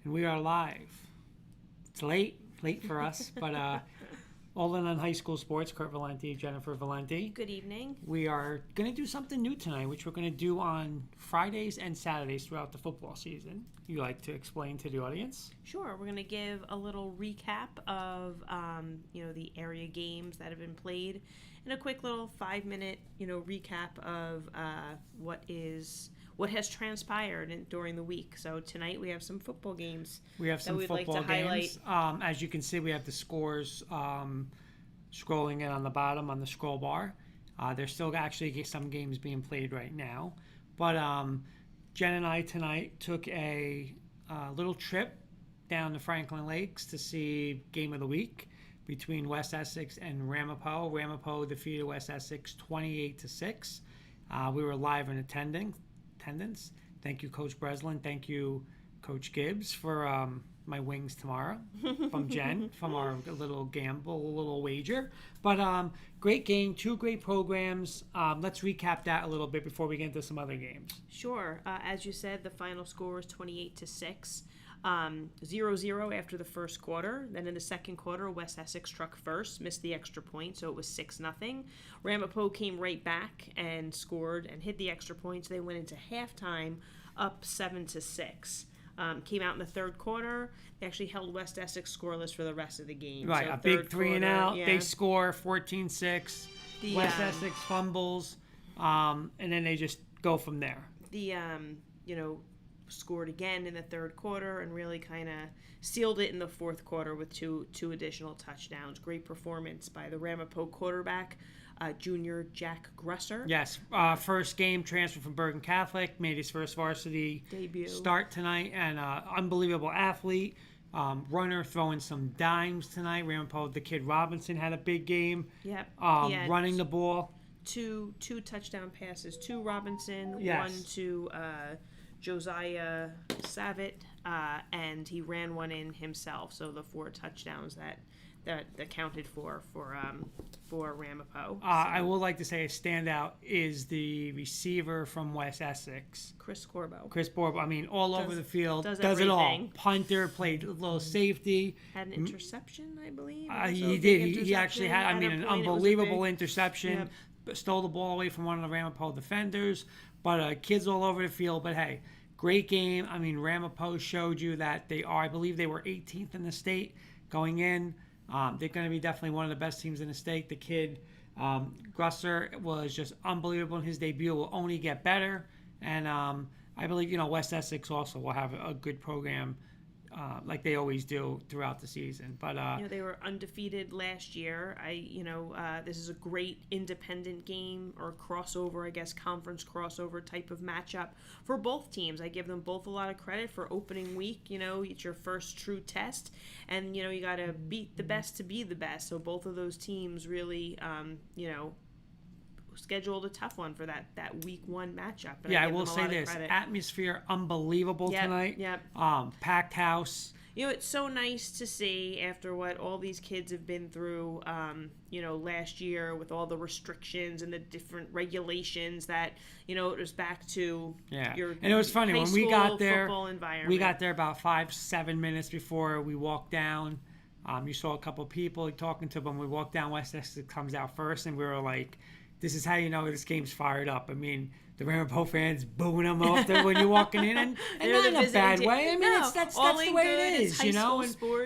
And we are live. It's late for us, but All In on High School Sports, Kurt Valenti, Jennifer Valenti. Good evening. We are going to do something new tonight, which we're going to do on Fridays and Saturdays throughout the football season. You like to explain to the audience? Sure. We're going to give a little recap of, the area games that have been played, and a quick little 5-minute, recap of what has transpired during the week. So tonight we have some football games. We have some football games. As you can see, we have the scores scrolling in on the bottom on the scroll bar. There's still actually some games being played right now. But Jen and I tonight took a little trip down to Franklin Lakes to see Game of the Week between West Essex and Ramapo. Ramapo defeated West Essex 28-6. We were live in attendance. Thank you, Coach Breslin. Thank you, Coach Gibbs, for my wings tomorrow from Jen, from our little gamble, a little wager. But great game, 2 great programs. Let's recap that a little bit before we get into some other games. Sure. As you said, the final score was 28-6. 0-0 after the first quarter. Then in the second quarter, West Essex struck first, missed the extra point, so it was 6-0. Ramapo came right back and scored and hit the extra point, so they went into halftime up 7-6. Came out in the third quarter. They actually held West Essex scoreless for the rest of the game. Right, so a big 3 and out. Yeah. They score 14-6. West Essex fumbles, and then they just go from there. Scored again in the third quarter and really kind of sealed it in the fourth quarter with two additional touchdowns. Great performance by the Ramapo quarterback, junior Jack Grusser. Yes, first game transfer from Bergen Catholic, made his first varsity debut start tonight, and unbelievable athlete. Runner throwing some dimes tonight. Ramapo, the kid Robinson had a big game. Yep. Running the ball. Two touchdown passes to Robinson, yes. One to Josiah Savitt, and he ran one in himself. So the 4 touchdowns that counted for Ramapo. I would like to say a standout is the receiver from West Essex, Chris Corbo. I mean, over the field, does everything. it all. Punter, played a little safety. Had an interception, I believe. He did. He actually had, an unbelievable interception. Yep. Stole the ball away from one of the Ramapo defenders. But kids all over the field. But hey, great game. I mean, Ramapo showed you that I believe they were 18th in the state going in. They're going to be definitely one of the best teams in the state. The kid, Grusser, was just unbelievable in his debut. Will only get better. And I believe, West Essex also will have a good program like they always do throughout the season. But they were undefeated last year. This is a great independent game or crossover, I guess, conference crossover type of matchup for both teams. I give them both a lot of credit for opening week. It's your first true test, and you got to beat the best to be the best. So both of those teams really, scheduled a tough one for that week 1 matchup. And I will say this: atmosphere unbelievable tonight. Yep. Packed house. It's so nice to see after what all these kids have been through, last year with all the restrictions and the different regulations that, it was back to your and it was funny when we got there. Football environment. We got there about 5-7 minutes before we walked down. You saw a couple people talking to them. We walked down. West Essex comes out first, and we were like, this is how you know this game's fired up. I mean, the Ramapo fans booing them off there when you're walking in, and not in a bad way. I mean, that's the way it is,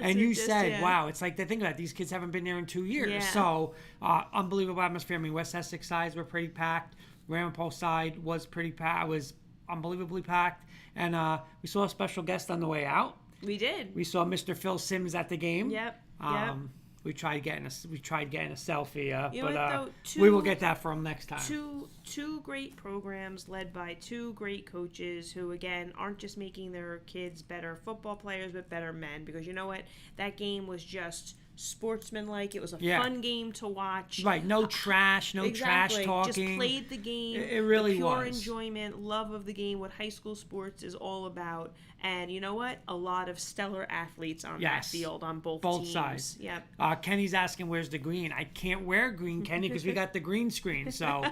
And you said, wow, it's like, think about it, these kids haven't been there in 2 years. Yeah. So, unbelievable atmosphere. I mean, West Essex sides were pretty packed. Ramapo side was pretty packed. Was unbelievably packed. And we saw a special guest on the way out. We did. We saw Mr. Phil Sims at the game. Yep. We tried getting a selfie, but we will get that for them next time. Two great programs led by 2 great coaches who, again, aren't just making their kids better football players, but better men. Because you know what? That game was just sportsmanlike. It was a fun game to watch. Right, no trash trash talking. Just played the game. It really pure was. Enjoyment, love of the game, what high school sports is all about. And you know what? A lot of stellar athletes on that field on both teams. Sides. Yep. Kenny's asking, where's the green? I can't wear green, Kenny, because we got the green screen. So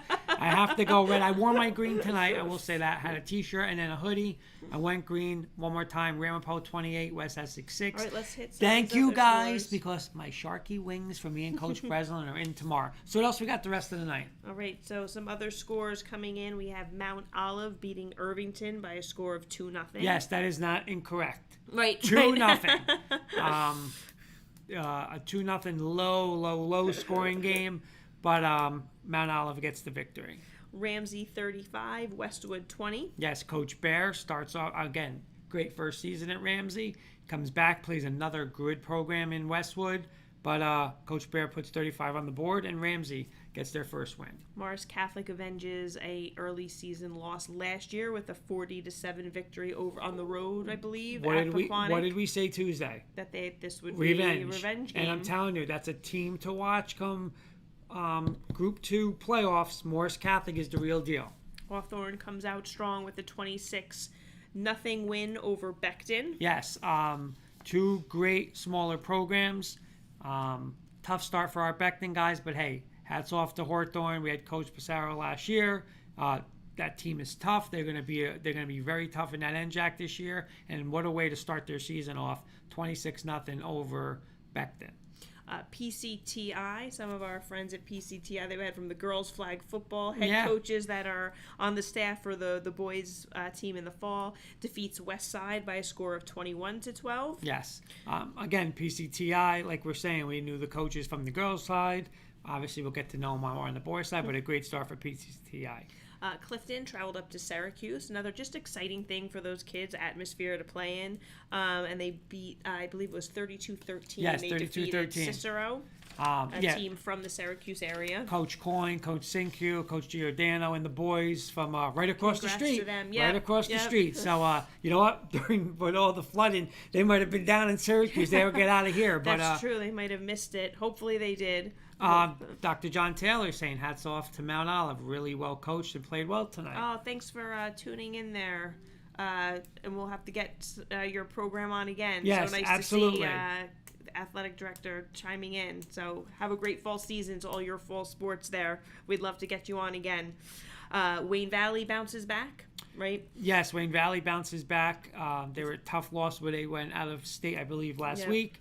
I have to go red. I wore my green tonight. I will say that. Had a T-shirt and then a hoodie. I went green one more time. Ramapo 28, West Essex 6. All right, let's hit some Thank of these you other guys scores. because my Sharky wings from me and Coach Breslin are in tomorrow. So what else we got the rest of the night? All right, so some other scores coming in. We have Mount Olive beating Irvington by a score of 2-0. Yes, that is not incorrect. Right. 2-0. A 2-0 low scoring game, but Mount Olive gets the victory. Ramsey 35, Westwood 20. Yes, Coach Bear starts off again. Great first season at Ramsey. Comes back, plays another good program in Westwood, but Coach Bear puts 35 on the board, and Ramsey gets their first win. Morris Catholic avenges a early season loss last year with a 40-7 victory over on the road, I believe. What at did we Pequannock. we say Tuesday? That this would Revenge. be a revenge game. And I'm telling you, that's a team to watch come Group 2 playoffs. Morris Catholic is the real deal. Hawthorne comes out strong with a 26-0 win over Beckton. Yes, two great smaller programs. Tough start for our Beckton guys, but hey, hats off to Hawthorne. We had Coach Pissarro last year. That team is tough. They're going to be very tough in that NJAC this year. And what a way to start their season off! 26-0 over Beckton. PCTI, some of our friends at PCTI, they had from the girls flag football head Yeah. coaches that are on the staff for the boys team in the fall, defeats West Side by a score of 21-12. Yes. Again, PCTI, like we're saying, we knew the coaches from the girls' side. Obviously, we'll get to know them more on the boys' side, but a great start for PCTI. Clifton traveled up to Syracuse. Another just exciting thing for those kids, atmosphere to play in. And they beat, I believe it was 32-13. Yes, they 32-13. defeated Cicero, a team from the Syracuse area. Coach Coyne, Coach Sinkyu, Coach Giordano, and the boys from right across the Congrats street. to them. Right Yep, across the yep. street. So, you know what? With all the flooding, they might have been down in Syracuse. They would get out of here. But That's true. They might have missed it. Hopefully they did. Dr. John Taylor saying hats off to Mount Olive. Really well coached and played well tonight. Oh, thanks for tuning in there. And we'll have to get your program on again. Yes, so nice absolutely. to see the athletic director chiming in. So have a great fall season to all your fall sports there. We'd love to get you on again. Wayne Valley bounces back, right? Yes, Wayne Valley bounces back. They were a tough loss where they went out of state, I believe, last week.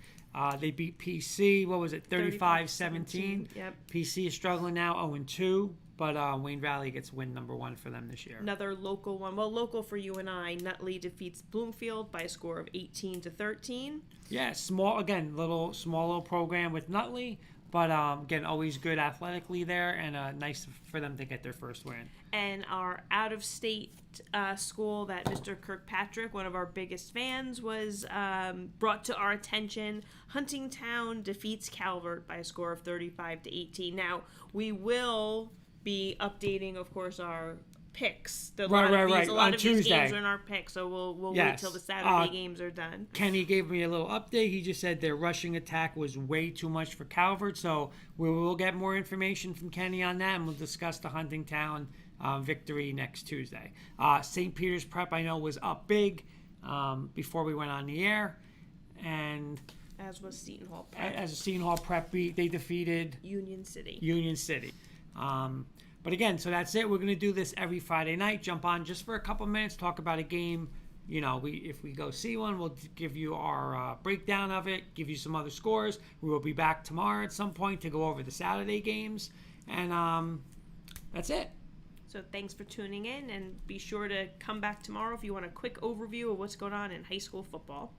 They beat PC, what was it, 35-17? Yep. PC is struggling now, 0-2, but Wayne Valley gets win number 1 for them this year. Another local one. Well, local for you and I. Nutley defeats Bloomfield by a score of 18-13. Yeah, small little program with Nutley, but again, always good athletically there, and nice for them to get their first win. And our out-of-state school that Mr. Kirkpatrick, one of our biggest fans, was brought to our attention. Huntingtown defeats Calvert by a score of 35-18. Now, we will be updating, of course, our picks. A lot of these On these Tuesday. games are in our picks, so we'll wait till the Saturday games are done. Kenny gave me a little update. He just said their rushing attack was way too much for Calvert, so we will get more information from Kenny on that, and we'll discuss the Huntingtown victory next Tuesday. St. Peter's Prep, I know, was up big before we went on the air, and As was Seton Hall Prep. as a Seton Hall Prep beat, they defeated Union City. Union City. But again, so that's it. We're going to do this every Friday night. Jump on just for a couple minutes, talk about a game. You know, if we go see one, we'll give you our breakdown of it, give you some other scores. We will be back tomorrow at some point to go over the Saturday games. And that's it. So thanks for tuning in, and be sure to come back tomorrow if you want a quick overview of what's going on in high school football.